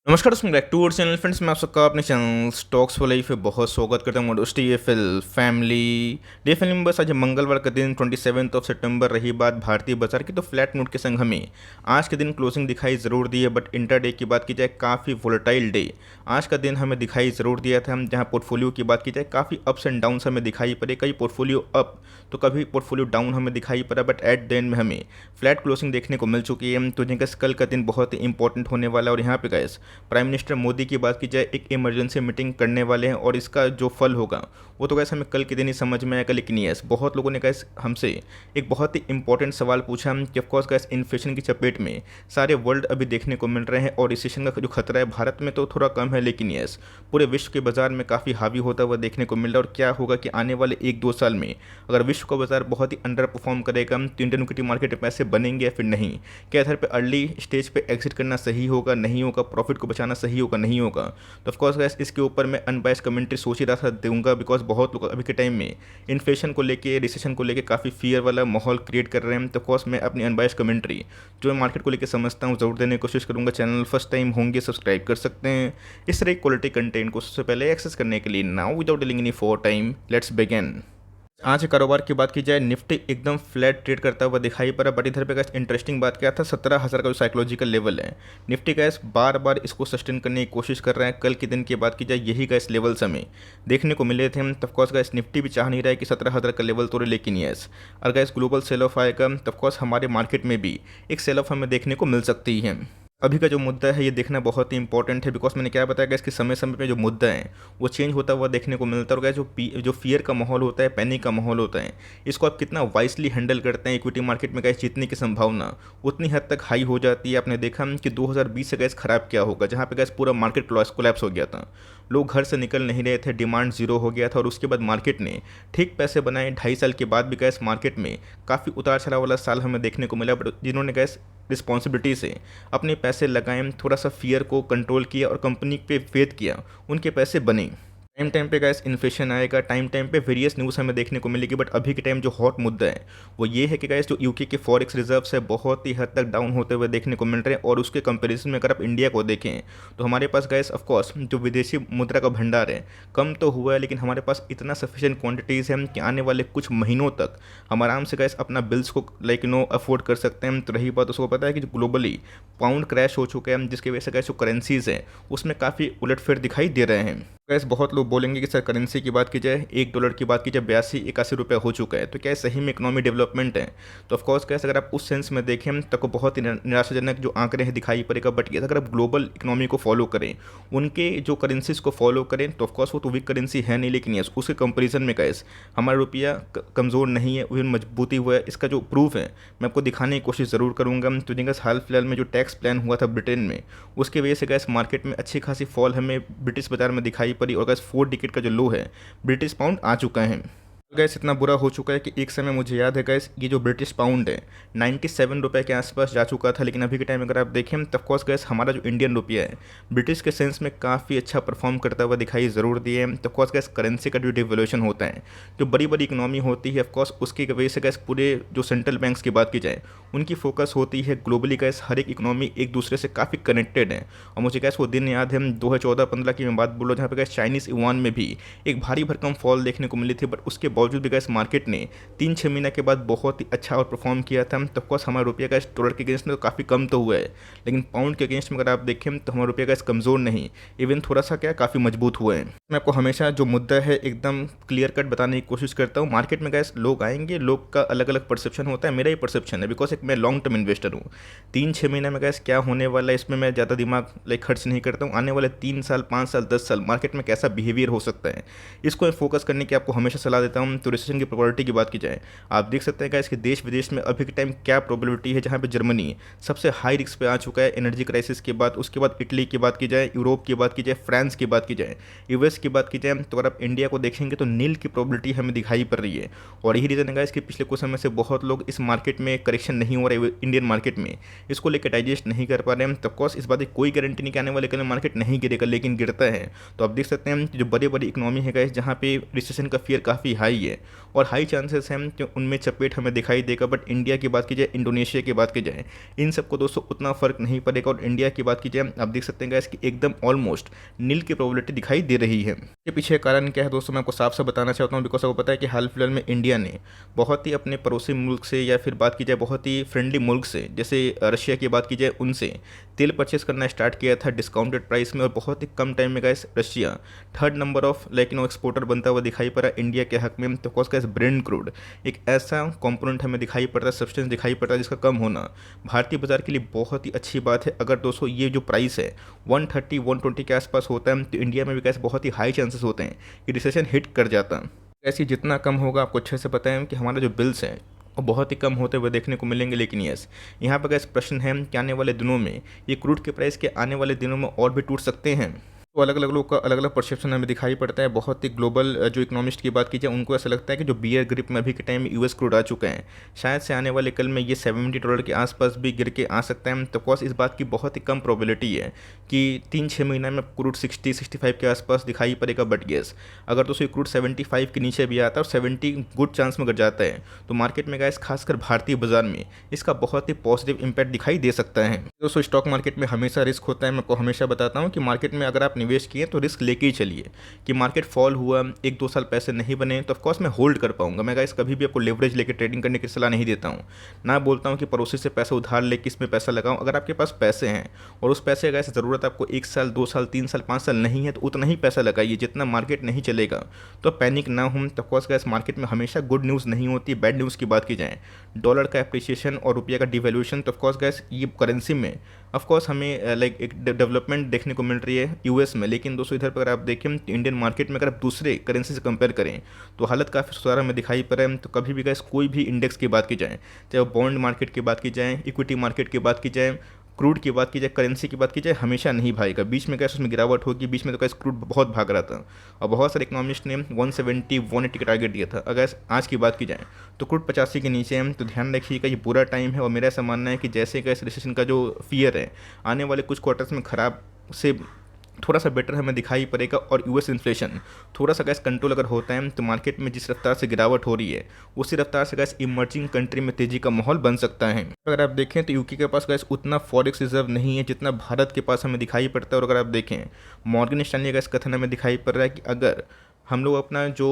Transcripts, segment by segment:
नमस्कार दोस्तों, back to our channel friends. मैं आप सबका अपने चैनल स्टॉक्स फॉर लाइफ पे बहुत स्वागत करता हूँ। दोस्तों ये फैमिली में बस आज मंगलवार का दिन 27 सितंबर रही बात भारतीय बाजार की, तो फ्लैट नोट के संग हमें आज के दिन क्लोजिंग दिखाई ज़रूर दी है, बट इंटरडे की बात की जाए काफ़ी वोलेटाइल डे आज का दिन हमें दिखाई ज़रूर दिया था। हम जहाँ पोर्टफोलियो की बात की जाए काफ़ी अप्स एंड डाउन्स हमें दिखाई पड़े, कई पोर्टफोलियो अप तो कभी पोर्टफोलियो डाउन हमें दिखाई पड़ा, बट एट द एंड में हमें फ्लैट क्लोजिंग देखने को मिल चुकी है। तो जिनका कल का दिन बहुत ही इंपॉर्टेंट होने वाला है और यहाँ पे गैस प्राइम मिनिस्टर मोदी की बात की जाए एक इमरजेंसी मीटिंग करने वाले हैं और इसका जो फल होगा वो तो गैस हमें कल के दिन ही समझ में आएगा। लेकिन यस, बहुत लोगों ने गैस हमसे एक बहुत ही इंपॉर्टेंट सवाल पूछा कि ऑफकोर्स गैस इन्फ्लेशन की चपेट में सारे वर्ल्ड अभी देखने को मिल रहे हैं और रिसेशन का जो खतरा है भारत में तो थोड़ा कम है, लेकिन यस पूरे विश्व के बाजार में काफ़ी हावी होता हुआ देखने को मिल रहा है। और क्या होगा कि आने वाले 1-2 साल में अगर विश्व का बाजार बहुत ही अंडर परफॉर्म करेगा तो इंडियन इक्विटी मार्केट में पैसे बनेंगे या फिर नहीं, क्या इधर पे अर्ली स्टेज पे एग्जिट करना सही होगा, नहीं होगा, प्रॉफिट को बचाना सही होगा, नहीं होगा। तो ऑफकोर्स गैस इसके ऊपर मैं अनबायस्ड कमेंट्री सोच ही रहा था दूंगा, बिकॉज बहुत लोग अभी के टाइम में इन्फ्लेशन को लेके रिसेशन को लेके काफ़ी फियर वाला माहौल क्रिएट कर रहे हैं। तो ऑफकोर्स मैं अपनी अनबायस्ड कमेंट्री जो मैं मार्केट को लेकर समझता हूँ ज़रूर देने की कोशिश करूँगा। चैनल फर्स्ट टाइम होंगे सब्सक्राइब कर सकते हैं इस तरह क्वालिटी कंटेंट को सबसे पहले एक्सेस करने के लिए। Now without dealing any for time let's begin. आज के कारोबार की बात की जाए निफ्टी एकदम फ्लैट ट्रेड करता हुआ दिखाई पड़ा, बट इधर पे गैस इंटरेस्टिंग बात क्या था, 17,000 का जो साइकोलॉजिकल लेवल है निफ्टी गैस बार बार इसको सस्टेन करने की कोशिश कर रहा है। कल के दिन की बात की जाए यही गैस लेवल्स हमें देखने को मिले थे। तफकोर्स गैस निफ्टी भी चाह नहीं रहा है कि 17,000 का लेवल तोड़े, लेकिन यस अगर गैस ग्लोबल सेल ऑफ आएगा तफकोर्स हमारे मार्केट में भी एक सेल ऑफ हमें देखने को मिल सकती है। अभी का जो मुद्दा है ये देखना बहुत ही इंपॉर्टेंट है, बिकॉज मैंने क्या बताया कि इसके समय समय पे जो मुद्दा है वो चेंज होता हुआ देखने को मिलता है। और जो फियर का माहौल होता है, पैनिक का माहौल होता है, इसको आप कितना वाइसली हैंडल करते हैं। इक्विटी मार्केट में गैस जीतने की संभावना उतनी हद तक हाई हो जाती है। आपने देखा कि 2020 से गैस खराब क्या होगा, जहाँ पे गैस पूरा मार्केट कोलैप्स हो गया था, लोग घर से निकल नहीं रहे थे, डिमांड जीरो हो गया था। और उसके बाद मार्केट ने ठीक पैसे बनाए। 2.5 साल के बाद भी गैस मार्केट में काफ़ी उतार चढ़ाव वाला साल हमें देखने को मिला, बट जिन्होंने गैस रिस्पॉन्सिबिलिटी से अपने पैसे लगाए, थोड़ा सा फियर को कंट्रोल किया और कंपनी पे फेथ किया, उनके पैसे बने। टाइम पे गैस इन्फ्लेशन आएगा, टाइम पे वेरियस न्यूज़ हमें देखने को मिलेगी, बट अभी के टाइम जो हॉट मुद्दा है वो ये है कि गैस जो यूके के फॉरेक्स रिजर्व्स है बहुत ही हद तक डाउन होते हुए देखने को मिल रहे हैं। और उसके कंपैरिजन में अगर आप इंडिया को देखें तो हमारे पास गैस ऑफकोर्स जो विदेशी मुद्रा का भंडार है कम तो हुआ है, लेकिन हमारे पास इतना सफिशिएंट क्वांटिटीज़ है कि आने वाले कुछ महीनों तक हम आराम से गैस अपना बिल्स को अफोर्ड कर सकते हैं। तो रही बात, उसको पता है कि जो ग्लोबली पाउंड क्रैश हो चुका है, जिसकी वजह से गैस जो करेंसीज़ हैं उसमें काफ़ी उलटफेर दिखाई दे रहे हैं। गैस बहुत लोग बोलेंगे कि सर करेंसी की बात की जाए, $1 की बात की जाए 82-81 रुपये हो चुका है, तो क्या सही में इकोनॉमी डेवलपमेंट है? तो ऑफकोर्स गैस अगर आप उस सेंस में देखें तो बहुत ही निराशाजनक जो आंकड़े हैं दिखाई पड़ेगा। बट ये अगर आप ग्लोबल इकोनॉमी को फॉलो करें, उनके जो करेंसीज को फॉलो करें, तो ऑफकोर्स वो तो वीक करेंसी है नहीं, लेकिन यस उसके कंपेरिजन में गैस हमारा रुपया कमज़ोर नहीं है, वही मजबूती हुआ है। इसका जो प्रूफ है मैं आपको दिखाने की कोशिश ज़रूर करूँगा। तो जिनका हाल फिलहाल में जो टैक्स प्लान हुआ था ब्रिटेन में, उसकी वजह से गैस मार्केट में अच्छी खासी फॉल हमें ब्रिटिश बाजार में दिखाई पड़ी। और गैस 4 डिकेट का जो लो है ब्रिटिश पाउंड आ चुका है। गैस इतना बुरा हो चुका है कि एक समय मुझे याद है गैस ये जो ब्रिटिश पाउंड है 97 रुपये के आसपास जा चुका था। लेकिन अभी के टाइम अगर आप देखें तब कोर्स गैस हमारा जो इंडियन रुपया है ब्रिटिश के सेंस में काफ़ी अच्छा परफॉर्म करता हुआ दिखाई ज़रूर दिए है। तो कोर्स गैस करेंसी का जो डिवैल्यूएशन होता है, जो बड़ी बड़ी इकोनॉमी होती है, ऑफकोर्स उसकी वजह से गैस पूरे जो सेंट्रल बैंक्स की बात की जाए उनकी फोकस होती है ग्लोबली। गैस हर एक इकोनॉमी एक दूसरे से काफ़ी कनेक्टेड है। और मुझे गैस वो दिन याद है 2014-15 की मैं बात बोलो, जहाँ पे गैस चाइनीज़ युआन में भी एक भारी भरकम फॉल देखने को मिली थी, बट उसके बावजूद भी गैस मार्केट ने 3-6 महीने के बाद बहुत ही अच्छा और परफॉर्म किया था। तो ऑफकोर्स हमारा रुपया गैस डॉलर के अगेंस्ट में तो काफ़ी कम तो हुआ है, लेकिन पाउंड के अगेंस्ट में अगर आप देखें तो हमारा रुपया गैस कमज़ोर नहीं, इवन थोड़ा सा क्या काफ़ी मजबूत हुआ है। मैं आपको हमेशा जो मुद्दा है एकदम क्लियर कट बताने की कोशिश करता हूँ। मार्केट में गैस लोग आएंगे, लोग का अलग अलग परसेप्शन होता है, मेरा ही परसेप्शन है, बिकॉज एक मैं लॉन्ग टर्म इन्वेस्टर हूँ। 3-6 महीने में गैस क्या होने वाला है इसमें मैं ज़्यादा दिमाग खर्च नहीं करता हूँ। आने वाले 3 साल, 5 साल, 10 साल मार्केट में कैसा बिहेवियर हो सकता है, इसको फोकस करने की आपको हमेशा सलाह देता हूँ। तो रिसेशन की प्रोबेबिलिटी की बात की जाए, आप देख सकते हैं कि इसके देश विदेश में अभी के टाइम क्या प्रोबेबिलिटी है, जहाँ पे जर्मनी सबसे हाई रिस्क पे आ चुका है एनर्जी क्राइसिस के बाद। उसके बाद इटली की बात की जाए, यूरोप की बात की जाए, फ्रांस की बात की जाए, यूएस की बात की जाए, तो अगर आप इंडिया को देखेंगे तो नील की प्रोबेबिलिटी हमें दिखाई पड़ रही है। और यही रीज़न है इसके पिछले कुछ समय से बहुत लोग इस मार्केट में करेक्शन नहीं हो रहा है, इंडियन मार्केट में इसको लेकर डाइजेस्ट नहीं कर पा रहे हैं। तो ऑफकोर्स इस बात की कोई गारंटी नहीं कि आने वाले कल मार्केट नहीं गिरेगा, लेकिन गिरता है। तो आप देख सकते हैं जो बड़ी बड़ी इकोनॉमी है गाइस, जहाँ पे रिसेशन का फियर काफ़ी हाई हाई है और हाई चांसेस हैं कि उनमें चपेट हमें दिखाई देगा। बट इंडिया की बात की जाए, इंडोनेशिया की बात की जाए, इन सबको दोस्तों उतना फ़र्क नहीं पड़ेगा। और इंडिया की बात की जाए, आप देख सकते हैं गाइस कि एकदम ऑलमोस्ट नील की प्रोबेबिलिटी दिखाई दे रही है। इसके पीछे कारण क्या है दोस्तों, मैं आपको साफ साफ बताना चाहता हूँ। बिकॉज आपको पता है कि हाल फिलहाल में इंडिया ने बहुत ही अपने पड़ोसी मुल्क से, या फिर बात की जाए बहुत ही फ्रेंडली मुल्क से, जैसे रशिया की बात की जाए, उनसे तेल परचेस करना स्टार्ट किया था डिस्काउंटेड प्राइस में। और बहुत ही कम टाइम में guys Russia third number of exporter बनता हुआ दिखाई पड़ा इंडिया के हक में। तो कॉस गाइस ब्रेंट क्रूड एक ऐसा कंपोनेंट हमें दिखाई पड़ता है, सब्सटेंस दिखाई पड़ता है, जिसका कम होना भारतीय बाजार के लिए बहुत ही अच्छी बात है। अगर दोस्तों ये जो प्राइस है 130 120 के आसपास होता है, तो इंडिया में भी कैसे बहुत ही हाई चांसेस होते हैं कि रिसेशन हिट कर जाता। ऐसे जितना कम होगा, आपको अच्छे से पता है कि हमारा जो बिल्स हैं वो बहुत ही कम होते हुए देखने को मिलेंगे। लेकिन यस, यहाँ पर गैस प्रश्न है कि आने वाले दिनों में ये क्रूड के प्राइस के आने वाले दिनों में और भी टूट सकते हैं। तो अलग अलग लोग का अलग अलग परसेप्शन हमें दिखाई पड़ता है। बहुत ही ग्लोबल जो इकोनॉमिस्ट की बात की जाए, उनको ऐसा लगता है कि जो बियर ग्रिप में अभी के टाइम में यूएस क्रूड आ चुका है, शायद से आने वाले कल में ये $70 के आसपास भी गिर के आ सकता है। तो कॉस इस बात की बहुत ही कम प्रोबेबिलिटी है कि 3-6 महीना में क्रूड 60-65 के आसपास दिखाई पड़ेगा। बट येस, अगर दोस्तों क्रूड 75 के नीचे भी आता है और 70 गुड चांस में गिर जाता है, तो मार्केट में गैस खासकर भारतीय बाजार में इसका बहुत ही पॉजिटिव इंपैक्ट दिखाई दे सकता है। दोस्तों स्टॉक मार्केट में हमेशा रिस्क होता है। मैं आपको हमेशा बताता हूँ कि मार्केट में अगर आप निवेश किए तो रिस्क लेके ही चलिए। कि मार्केट फॉल हुआ, 1-2 साल पैसे नहीं बने, तो ऑफकोर्स मैं होल्ड कर पाऊंगा। मैं गाइस कभी भी आपको लेवरेज लेके ट्रेडिंग करने की सलाह नहीं देता हूँ। ना बोलता हूँ कि पड़ोसी से पैसा उधार लेके इसमें पैसा लगाऊं। अगर आपके पास पैसे हैं और उस पैसे का ज़रूरत आपको 1 साल 2 साल 3 साल 5 साल नहीं है, तो उतना ही पैसा लगाइए जितना मार्केट नहीं चलेगा। तो पैनिक ना हो। तो ऑफकोर्स गाइस मार्केट में हमेशा गुड न्यूज़ नहीं होती, बैड न्यूज़ की बात की जाए, डॉलर का एप्रिसिएशन और रुपये का डिवैल्यूएशन, तो ऑफकोर्स गाइस ये करेंसी में ऑफकोर्स हमें लाइक एक डेवलपमेंट देखने को मिल रही है यूएस में। लेकिन दोस्तों इधर पर अगर आप देखें इंडियन मार्केट में, अगर आप दूसरे करेंसी से कंपेयर करें, तो हालत काफ़ी सुधार हमें दिखाई पड़ रहा है। तो कभी भी गाइस कोई भी इंडेक्स की बात की जाए, चाहे वो बॉन्ड मार्केट की बात की जाए, इक्विटी मार्केट की बात की जाए, क्रूड की बात की जाए, करेंसी की बात की जाए, हमेशा नहीं भागेगा। बीच में कैसे उसमें गिरावट होगी, बीच में तो कैसे क्रूड बहुत भाग रहा था और बहुत सारे इकोनॉमिस्ट ने 170 180 का टारगेट दिया था। अगर आज की बात की जाए तो क्रूड 85 के नीचे है। तो ध्यान रखिएगा, ये बुरा टाइम है। और मेरा ऐसा मानना है कि जैसे कैसे रिसेशन का जो फियर है आने वाले कुछ क्वार्टर्स में खराब से थोड़ा सा बेटर हमें दिखाई पड़ेगा। और यूएस इन्फ्लेशन थोड़ा सा गैस कंट्रोल अगर होता है, तो मार्केट में जिस रफ्तार से गिरावट हो रही है, उसी रफ्तार से गैस इमर्जिंग कंट्री में तेजी का माहौल बन सकता है। अगर आप देखें तो यूके के पास गैस उतना फॉरेक्स रिजर्व नहीं है जितना भारत के पास हमें दिखाई पड़ता है। और अगर आप देखें मॉर्गन स्टैनली का इस कथन हमें दिखाई पड़ रहा है कि अगर हम लोग अपना जो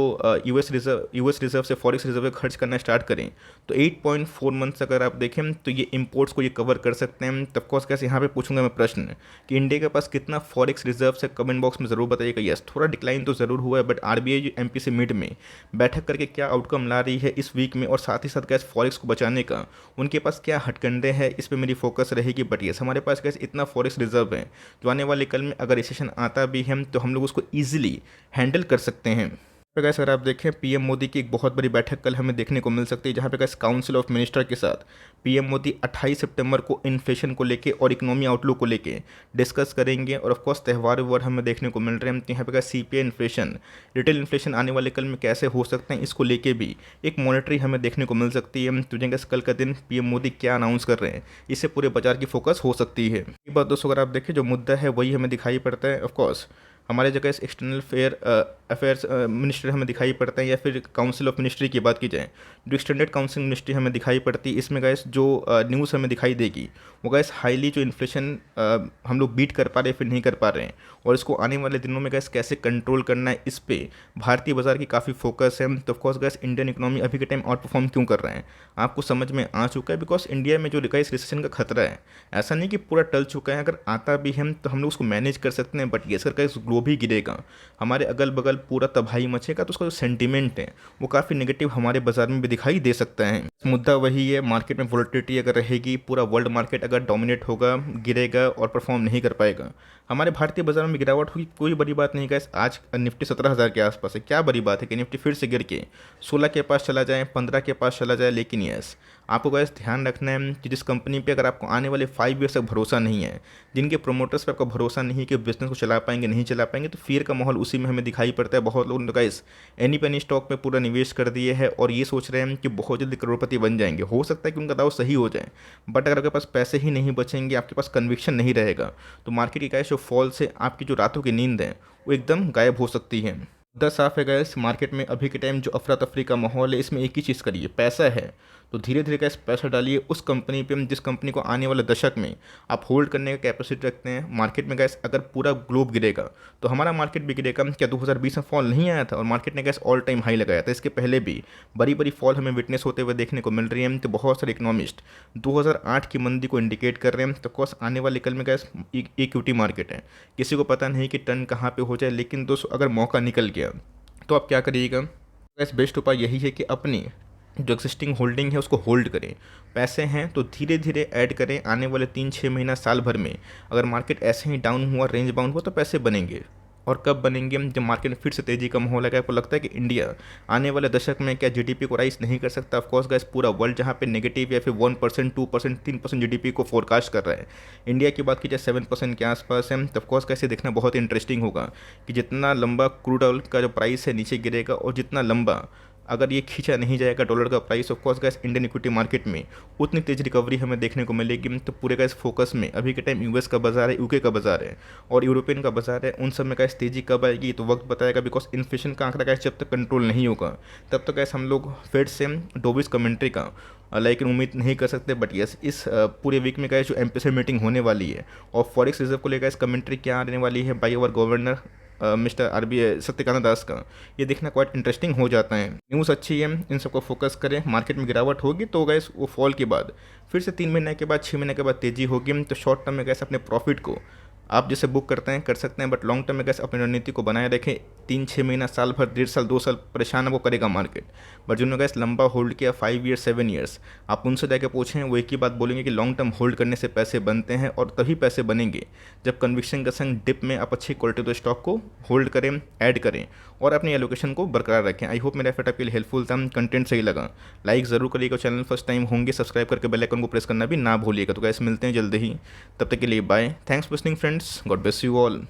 यूएस रिजर्व से फॉरेक्स रिजर्व खर्च करना स्टार्ट करें, तो 8.4 मंथ्स अगर आप देखें तो ये इंपोर्ट्स को ये कवर कर सकते हैं। तब कोर्स कैसे यहाँ पे पूछूंगा मैं प्रश्न कि इंडिया के पास कितना फॉरेक्स रिजर्व है, कमेंट बॉक्स में ज़रूर बताइएगा। यस, थोड़ा डिक्लाइन तो ज़रूर हुआ है, बट आरबीआई एमपी से मीट में बैठक करके क्या आउटकम ला रही है इस वीक में, और साथ ही साथ कैसे फॉरेक्स को बचाने का उनके पास क्या हटकंडे हैं, इस पर मेरी फोकस रहेगी। बट यस, हमारे पास कैसे इतना फॉरेक्स रिजर्व है जो आने वाले कल में अगर रिसेशन आता भी है तो हम लोग उसको ईजिली हैंडल कर सकते हैं। पे गाइस अगर आप देखें पीएम मोदी की एक बहुत बड़ी बैठक कल हमें देखने को मिल सकती है, जहां पे गाइस काउंसिल ऑफ मिनिस्टर के साथ पीएम मोदी 28 सितंबर को इन्फ्लेशन को लेके और इकोनॉमी आउटलुक को लेके डिस्कस करेंगे। और ऑफकोर्स त्यौहार व्यवहार हमें देखने को मिल रहे हैं। तो यहाँ पे guys CPI inflation, retail inflation आने वाले कल में कैसे हो सकते हैं, इसको लेके भी एक मॉनिटरी हमें देखने को मिल सकती है। तो गाइस कल का दिन पीएम मोदी क्या अनाउंस कर रहे हैं, इससे पूरे बाजार की फोकस हो सकती है। एक बात दोस्तों, अगर आप देखें जो मुद्दा है वही हमें दिखाई पड़ता है। ऑफकोर्स हमारे जगह इस एक्सटर्नल अफेयर्स मिनिस्ट्री हमें दिखाई पड़ता है, या फिर काउंसिल ऑफ मिनिस्ट्री की बात की जाए, जो एक्सटेंडेड काउंसिल मिनिस्ट्री हमें दिखाई पड़ती है। इसमें गैस जो न्यूज़ हमें दिखाई देगी वो गैस हाईली जो इन्फ्लेशन हम लोग बीट कर पा रहे हैं फिर नहीं कर पा रहे हैं, और इसको आने वाले दिनों में गैस कैसे कंट्रोल करना है, इस पे भारतीय बाजार की काफ़ी फोकस है। तो ऑफकोर्स गैस इंडियन इकोनॉमी अभी के टाइम आउट परफॉर्म क्यों कर रहा है आपको समझ में आ चुका है। बिकॉज इंडिया में जो गैस रिसेशन का खतरा है, ऐसा नहीं कि पूरा टल चुका है, अगर आता भी है तो हम लोग उसको मैनेज कर सकते हैं। बट ये अगर गैस ग्लोब ही गिरेगा, हमारे अगल बगल पूरा तबाही मचेगा, तो उसका जो सेंटीमेंट है वो काफ़ी नेगेटिव हमारे बाजार में भी दिखाई दे सकता है। मुद्दा वही है, मार्केट में वोलेटिलिटी अगर रहेगी, पूरा वर्ल्ड मार्केट अगर डोमिनेट होगा, गिरेगा और परफॉर्म नहीं कर पाएगा, हमारे भारतीय बाजार में गिरावट होगी, कोई बड़ी बात नहीं। गाइस आज निफ्टी 17,000 के आसपास है, क्या बड़ी बात है कि निफ्टी फिर से गिर के 16 के पास चला जाए, 15 के पास चला जाए। लेकिन यस, आपको गाइस ध्यान रखना है कि जिस कंपनी पे अगर आपको आने वाले 5 ईयर्स तक भरोसा नहीं है, जिनके प्रोमोटर्स पे आपको भरोसा नहीं है कि बिजनेस को चला पाएंगे नहीं चला पाएंगे, तो फियर का माहौल उसी में हमें दिखाई पड़ता है। बहुत लोग ने गाइस एनी पेनी स्टॉक में पूरा निवेश कर दिए है और ये सोच रहे हैं कि बहुत जल्दी करोड़पति बन जाएंगे। हो सकता है कि उनका दाव सही हो जाए, बट अगर आपके पास पैसे ही नहीं बचेंगे, आपके पास कन्विक्शन नहीं रहेगा, तो मार्केट की गाइस जो फॉल से आपकी जो रातों की नींद है वो एकदम गायब हो सकती है। मुद्दा साफ है गैस, मार्केट में अभी के टाइम जो अफरा तफरी का माहौल है, इसमें एक ही चीज़ करिए, पैसा है तो धीरे धीरे गैस पैसा डालिए उस कंपनी पे जिस कंपनी को आने वाले दशक में आप होल्ड करने का कैपेसिटी रखते हैं। मार्केट में गैस अगर पूरा ग्लोब गिरेगा तो हमारा मार्केट भी गिरेगा। क्या 2020 में फॉल नहीं आया था और मार्केट ने गैस ऑल टाइम हाई लगाया था? इसके पहले भी बड़ी बड़ी फॉल हमें विटनेस होते हुए देखने को मिल रही है। तो बहुत सारे इकोनॉमिस्ट 2008 की मंदी को इंडिकेट कर रहे हैं। तो कोर्स आने वाले कल में गैस इक्विटी मार्केट है, किसी को पता नहीं कि टर्न कहाँ पे हो जाए, लेकिन दोस्तों अगर मौका निकल गया तो आप क्या करिएगा? गैस बेस्ट उपाय यही है कि अपनी जो एक्सिस्टिंग होल्डिंग है उसको होल्ड करें। पैसे हैं तो धीरे धीरे ऐड करें। आने वाले 3-6 महीना साल भर में अगर मार्केट ऐसे ही डाउन हुआ, रेंज बाउंड हुआ, तो पैसे बनेंगे। और कब बनेंगे? जब मार्केट में फिर से तेज़ी का माहौल है। आपको लगता है कि इंडिया आने वाले दशक में क्या जीडीपी को राइज नहीं कर सकता? ऑफकोर्स गैस पूरा वर्ल्ड जहाँ पे नेगेटिव या फिर 1%, 2%, 3% जीडीपी को फोरकास्ट कर रहा है, इंडिया की बात की जाए 7% के आसपास है। तो ऑफकोर्स कैसे देखना बहुत इंटरेस्टिंग होगा कि जितना लंबा क्रूड ऑयल का जो प्राइस है नीचे गिरेगा और जितना लंबा अगर ये खींचा नहीं जाएगा डॉलर का price, of course gas Indian equity market में उतनी तेज रिकवरी हमें देखने को मिलेगी। तो पूरे गैस फोकस में अभी के टाइम यूएस का बाजार है, यूके का बाजार है और यूरोपियन का बाजार है। उन सब में गैस तेज़ी कब आएगी तो वक्त बताएगा, बिकॉज इन्फ्लेशन का आंकड़ा गैस जब तक कंट्रोल नहीं होगा तब तक गैस हम लोग फेड से डोविस कमेंट्री का लेकिन उम्मीद नहीं कर सकते। बट यस, इस पूरे वीक में गैस जो एमपीसी मीटिंग होने वाली है और फॉरेक्स रिजर्व को लेकर इस कमेंट्री क्या आने वाली है बाई ओवर governor mister RBI Satyakant Das का, ये देखना क्वाइट इंटरेस्टिंग हो जाता है। न्यूज़ अच्छी है, इन सबको फोकस करें। मार्केट में गिरावट होगी तो गैस वो फॉल के बाद फिर से 3 महीने के बाद 6 महीने के बाद तेज़ी होगी। तो शॉर्ट टर्म में गैस अपने प्रॉफिट को आप जैसे बुक करते हैं कर सकते हैं, बट लॉन्ग टर्म में गैस अपनी रणनीति को बनाए रखें। 3-6 महीना, साल भर, 1.5 साल, 2 साल परेशान आपको करेगा मार्केट, बट जिन्होंने गैस लंबा होल्ड किया 5 ईयर्स 7 ईयर्स, आप उनसे जाकर पूछें, वो एक ही बात बोलेंगे कि लॉन्ग टर्म होल्ड करने से पैसे बनते हैं और तभी पैसे बनेंगे जब कन्विक्शन के संग डिप में आप अच्छी क्वालिटी के स्टॉक को होल्ड करें, ऐड करें और अपनी एलोकेशन को बरकरार रखें। आई होप मेरा एफर्ट आपके लिए हेल्पफुल था, कंटेंट सही लगा लाइक ज़रूर करिएगा। चैनल फर्स्ट टाइम होंगे सब्सक्राइब करके बेल आइकन को प्रेस करना भी ना भूलिएगा। तो गैस मिलते हैं जल्दी ही, तब तक के लिए bye. Thanks for listening friends, God bless you all.